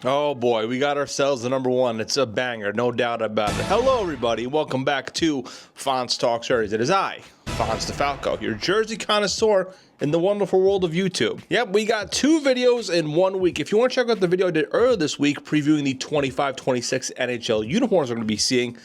Oh boy, we got ourselves the number one. It's a banger, no doubt about it. Hello, everybody. Welcome back to Fonz Talks Jerseys. It is I, Fonz DeFalco, your jersey connoisseur in the wonderful world of YouTube. Yep, we got two videos in 1 week. If you want to check out the video I did earlier this week previewing the 25-26 NHL uniforms we're going to be seeing,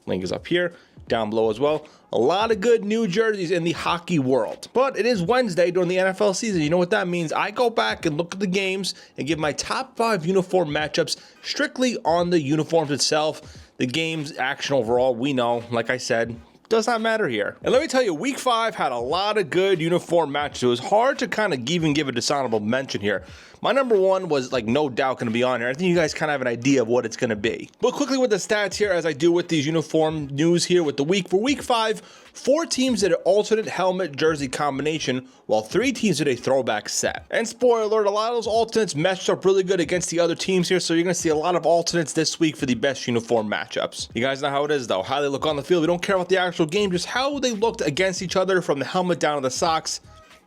link is up here, down below as well. A lot of good new jerseys in the hockey world. But it is Wednesday during the NFL season. You know what that means? I go back and look at the games and give my top 5 uniform matchups strictly on the uniforms itself. The game's action overall, we know, like I said, does not matter here. And let me tell you, week 5 had a lot of good uniform matches. It was hard to kind of even give a dishonorable mention here. My number one was like no doubt going to be on here. I think you guys kind of have an idea of what it's going to be. But quickly with the stats here, as I do with these uniform news here with the week. For week 5, 4 teams did an alternate helmet jersey combination, while 3 teams did a throwback set. And spoiler alert, a lot of those alternates meshed up really good against the other teams here, so you're going to see a lot of alternates this week for the best uniform matchups. You guys know how it is though, how they look on the field. We don't care about the actual game, just how they looked against each other from the helmet down to the socks.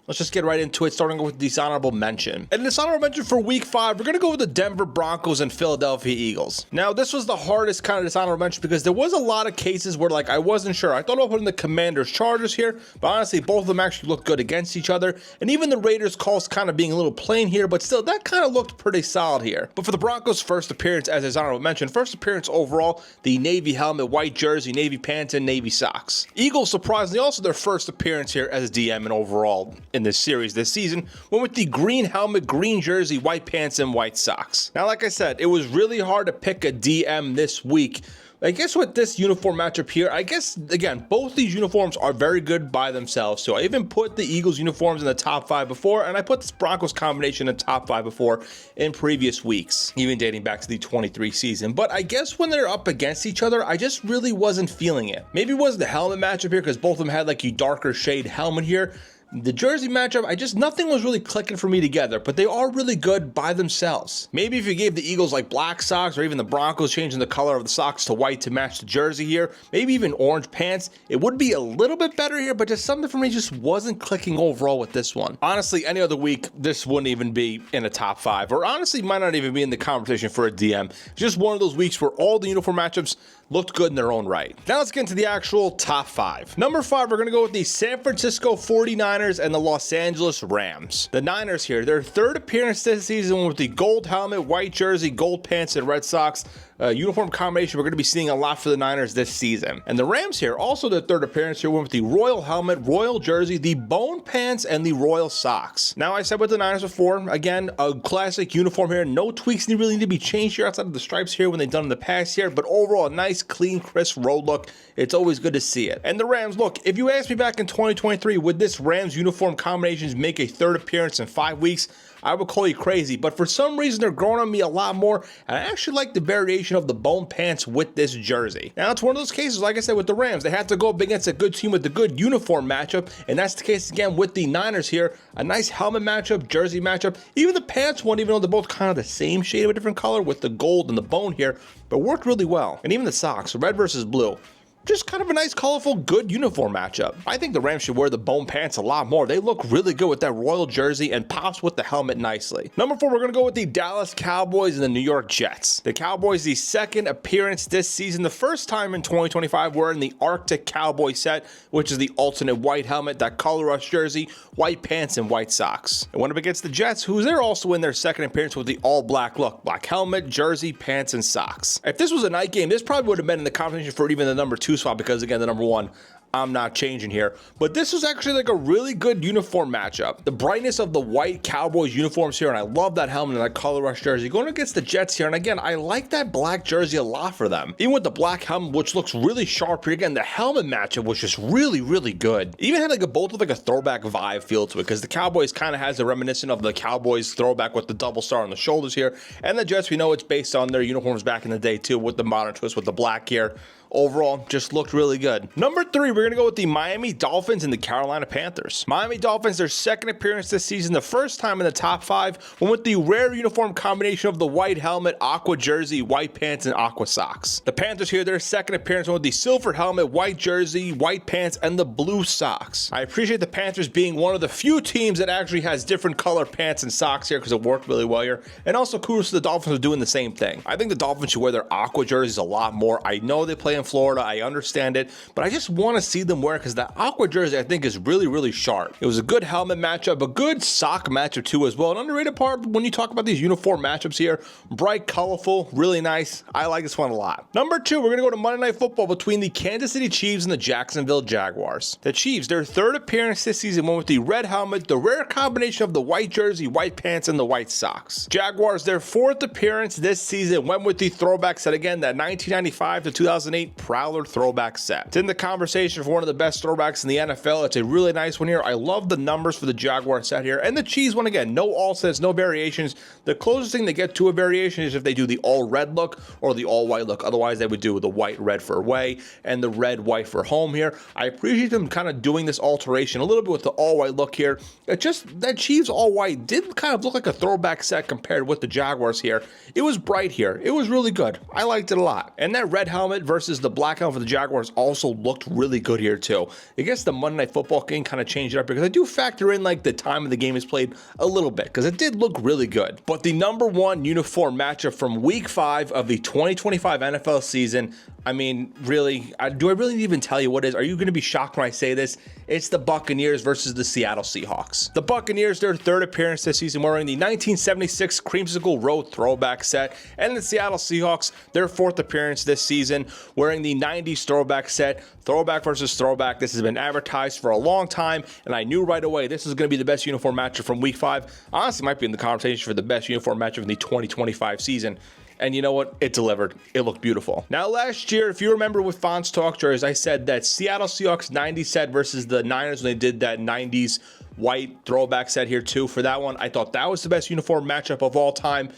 Let's just get right into it, starting with dishonorable mention. And dishonorable mention for week 5, we're going to go with the Denver Broncos and Philadelphia Eagles. Now, this was the hardest kind of dishonorable mention because there was a lot of cases where, like, I wasn't sure. I thought about putting the Commanders Chargers here, but honestly, both of them actually looked good against each other. And even the Raiders calls kind of being a little plain here, but still, that kind of looked pretty solid here. But for the Broncos' first appearance, as dishonorable mention, first appearance overall, the navy helmet, white jersey, navy pants, and navy socks. Eagles, surprisingly, also their first appearance here as DM and overall in this series this season, went with the green helmet, green jersey, white pants, and white socks. Now, like I said, it was really hard to pick a DM this week. I guess with this uniform matchup here, I guess, again, both these uniforms are very good by themselves. So I even put the Eagles uniforms in the top 5 before, and I put this Broncos combination in the top 5 before in previous weeks, even dating back to the 23 season. But I guess when they're up against each other, I just really wasn't feeling it. Maybe it was the helmet matchup here because both of them had like a darker shade helmet here. The jersey matchup, nothing was really clicking for me together, but they are really good by themselves. Maybe if you gave the Eagles like black socks or even the Broncos changing the color of the socks to white to match the jersey here, maybe even orange pants, it would be a little bit better here, but just something for me just wasn't clicking overall with this one. Honestly, any other week, this wouldn't even be in a top 5, or honestly might not even be in the conversation for a DM. Just one of those weeks where all the uniform matchups looked good in their own right. Now let's get into the actual top 5. Number 5, we're going to go with the San Francisco 49ers and the Los Angeles Rams. The Niners here, their third appearance this season with the gold helmet, white jersey, gold pants, and red socks. Uniform combination we're going to be seeing a lot for the Niners this season. And the Rams here, also their third appearance here, went with the royal helmet, royal jersey, the bone pants, and the royal socks. Now, I said with the Niners before, again, a classic uniform here. No tweaks really need to be changed here outside of the stripes here when they've done in the past here, but overall, a nice, clean, crisp road look. It's always good to see it. And the Rams, look, if you asked me back in 2023, would this Rams uniform combinations make a third appearance in 5 weeks? I would call you crazy, but for some reason they're growing on me a lot more, and I actually like the variation of the bone pants with this jersey. Now, it's one of those cases, like I said, with the Rams, they have to go up against a good team with a good uniform matchup, and that's the case again with the Niners here. A nice helmet matchup, jersey matchup, even the pants one, even though they're both kind of the same shade of a different color with the gold and the bone here, but worked really well. And even the socks, red versus blue. Just kind of a nice, colorful, good uniform matchup. I think the Rams should wear the bone pants a lot more. They look really good with that royal jersey and pops with the helmet nicely. Number 4, we're going to go with the Dallas Cowboys and the New York Jets. The Cowboys, the second appearance this season. The first time in 2025, we're in the Arctic Cowboy set, which is the alternate white helmet, that color rush jersey, white pants, and white socks. And went up against the Jets, who they're also in their second appearance with the all-black look. Black helmet, jersey, pants, and socks. If this was a night game, this probably would have been in the conversation for even the number 2 spot because, again, the number 1, I'm not changing here. But this was actually like a really good uniform matchup. The brightness of the white Cowboys uniforms here, and I love that helmet and that color rush jersey. Going against the Jets here, and again, I like that black jersey a lot for them. Even with the black helmet, which looks really sharp here. Again, the helmet matchup was just really, really good. Even had like a both with like a throwback vibe feel to it, because the Cowboys kind of has a reminiscent of the Cowboys throwback with the double star on the shoulders here. And the Jets, we know it's based on their uniforms back in the day too, with the modern twist with the black here. overall just looked really good. Number 3, we're going to go with the Miami Dolphins and the Carolina Panthers. Miami Dolphins, their second appearance this season, the first time in the top 5, went with the rare uniform combination of the white helmet, aqua jersey, white pants, and aqua socks. The Panthers here, their second appearance, went with the silver helmet, white jersey, white pants, and the blue socks. I appreciate the Panthers being one of the few teams that actually has different color pants and socks here because it worked really well here. And also kudos to the Dolphins for doing the same thing. I think the Dolphins should wear their aqua jerseys a lot more. I know they play in Florida, I understand it, but I just want to see them wear because that aqua jersey I think is really, really sharp. It was a good helmet matchup, a good sock matchup too as well. An underrated part when you talk about these uniform matchups here, bright, colorful, really nice. I like this one a lot. Number 2, we're going to go to Monday Night Football between the Kansas City Chiefs and the Jacksonville Jaguars. The Chiefs, their third appearance this season, went with the red helmet, the rare combination of the white jersey, white pants, and the white socks. Jaguars, their fourth appearance this season, went with the throwback set again, that 1995 to 2008 Prowler throwback set. It's in the conversation for one of the best throwbacks in the NFL. It's a really nice one here. I love the numbers for the Jaguar set here. And the Chiefs one, again, no all sets, no variations. The closest thing they get to a variation is if they do the all red look or the all white look. Otherwise, they would do the white red for away and the red white for home here. I appreciate them kind of doing this alteration a little bit with the all white look here. It just, that Chiefs all white did kind of look like a throwback set compared with the Jaguars here. It was bright here. It was really good. I liked it a lot. And that red helmet versus the black helmet for the Jaguars also looked really good here too. I guess the Monday Night Football game kind of changed it up because I do factor in like the time of the game is played a little bit because it did look really good. But the number 1 uniform matchup from week 5 of the 2025 NFL season, I mean, really, do I really even tell you what it is? Are you going to be shocked when I say this? It's the Buccaneers versus the Seattle Seahawks. The Buccaneers, their third appearance this season, wearing the 1976 Creamsicle Road throwback set, and the Seattle Seahawks, their fourth appearance this season, wearing the 90s throwback set. Throwback versus throwback. This has been advertised for a long time, and I knew right away this is going to be the best uniform matchup from week 5. Honestly, might be in the conversation for the best uniform matchup in the 2025 season. And you know what? It delivered. It looked beautiful. Now, last year, if you remember with Fonz Talk Jerseys, I said that Seattle Seahawks 90s set versus the Niners when they did that 90s white throwback set here too. For that one, I thought that was the best uniform matchup of all time.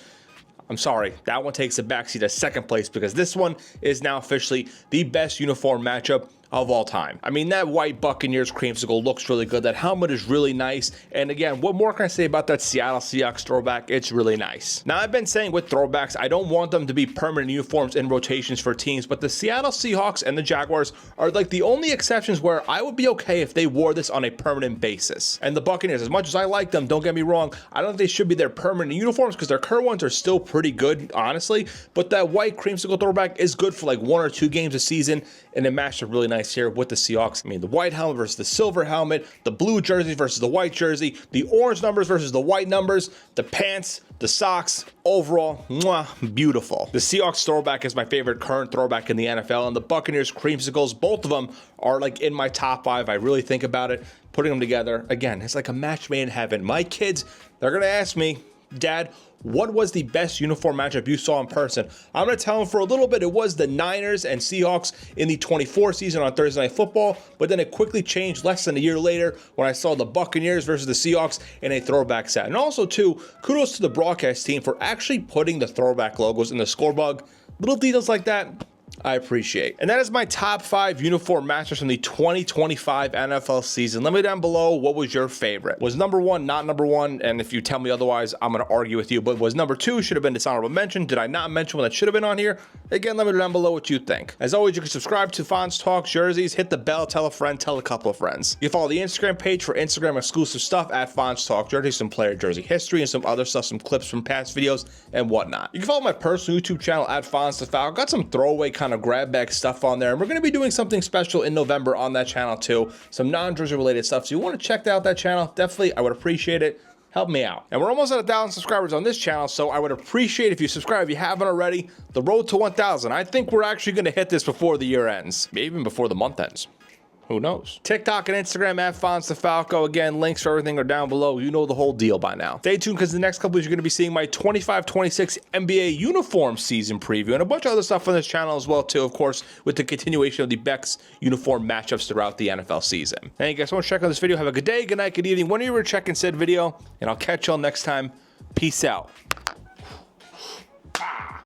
I'm sorry, that one takes a backseat to second place because this one is now officially the best uniform matchup of all time. I mean, that white Buccaneers creamsicle looks really good. That helmet is really nice. And again, what more can I say about that Seattle Seahawks throwback? It's really nice. Now, I've been saying with throwbacks, I don't want them to be permanent uniforms in rotations for teams, but the Seattle Seahawks and the Jaguars are like the only exceptions where I would be okay if they wore this on a permanent basis. And the Buccaneers, as much as I like them, don't get me wrong, I don't think they should be their permanent uniforms because their current ones are still pretty good, honestly. But that white creamsicle throwback is good for like 1 or 2 games a season, and it matched up really nice here with the Seahawks. I mean, the white helmet versus the silver helmet, the blue jersey versus the white jersey, the orange numbers versus the white numbers, the pants, the socks, overall, mwah, beautiful. The Seahawks throwback is my favorite current throwback in the NFL, and the Buccaneers creamsicles, both of them are like in my top 5. I really think about it, putting them together. Again, it's like a match made in heaven. My kids, they're going to ask me, Dad, what was the best uniform matchup you saw in person? I'm going to tell them for a little bit it was the Niners and Seahawks in the 24 season on Thursday Night Football, but then it quickly changed less than a year later when I saw the Buccaneers versus the Seahawks in a throwback set. And also, too, kudos to the broadcast team for actually putting the throwback logos in the scorebug. Little details like that, I appreciate. And that is my top 5 uniform matchups from the 2025 NFL season. Let me know down below, what was your favorite? Was number 1 not number 1? And if you tell me otherwise, I'm going to argue with you. But was number 2 should have been dishonorable mention? Did I not mention one that should have been on here? Again, let me know down below what you think. As always, you can subscribe to Fonz Talk Jerseys, hit the bell, tell a friend, tell a couple of friends. You can follow the Instagram page for Instagram exclusive stuff at Fonz Talk Jerseys, some player jersey history and some other stuff, some clips from past videos and whatnot. You can follow my personal YouTube channel at Fonz the Falcon. Got some throwaway kind of grab bag stuff on there, and we're going to be doing something special in November on that channel too, some non-jersey related stuff. So you want to check out that channel, definitely, I would appreciate it. Help me out. And we're almost at 1,000 subscribers on this channel, so I would appreciate if you subscribe if you haven't already. The road to 1,000. I think we're actually going to hit this before the year ends, maybe even before the month ends. Who knows? TikTok and Instagram at Fonz the Falco. Again, links for everything are down below. You know the whole deal by now. Stay tuned because the next couple weeks you're going to be seeing my 25-26 NBA uniform season preview and a bunch of other stuff on this channel as well too, of course, with the continuation of the Beck's uniform matchups throughout the NFL season. Thank you guys so much for checking out this video. Have a good day, good night, good evening, whenever you're checking said video, and I'll catch y'all next time. Peace out.